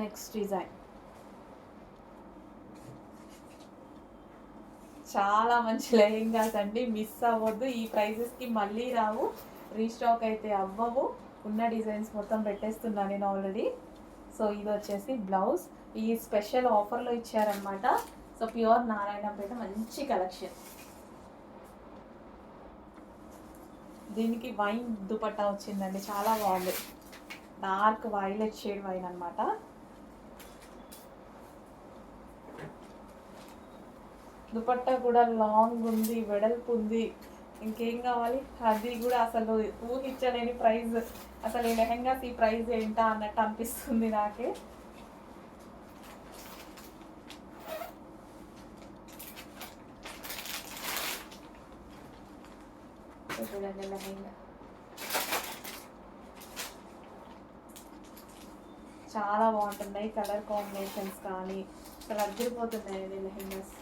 Next design చాలా మంచి లెహెంగాస్ అండి, మిస్ అవ్వద్దు. ఈ ప్రైజెస్కి మళ్ళీ రావు, రీస్టాక్ అయితే అవ్వవు. ఉన్న డిజైన్స్ మొత్తం పెట్టేస్తున్నాను నేను ఆల్రెడీ. సో ఇది వచ్చేసి బ్లౌజ్, ఈ స్పెషల్ ఆఫర్లో ఇచ్చారనమాట. సో ప్యూర్ నారాయణపేట మంచి కలెక్షన్. దీనికి వైన్ దుపట్టా వచ్చిందండి, చాలా బాగుంది. డార్క్ వైలెట్ షేడ్ వైన్ అనమాట. దుపట్టా కూడా లాంగ్ ఉంది, వెడల్పు ఉంది, ఇంకేం కావాలి. అది కూడా అసలు ఊహించలేని ప్రైస్. అసలు ఈ లెహెంగాస్ ఈ ప్రైస్ ఏంటా అన్నట్టు అనిపిస్తుంది నాకే. చూడండి లెహెంగా చాలా బాగుంటున్నాయి, కలర్ కాంబినేషన్స్ కానీ అసలు అద్దరిపోతున్నాయండి లెహెంగాస్.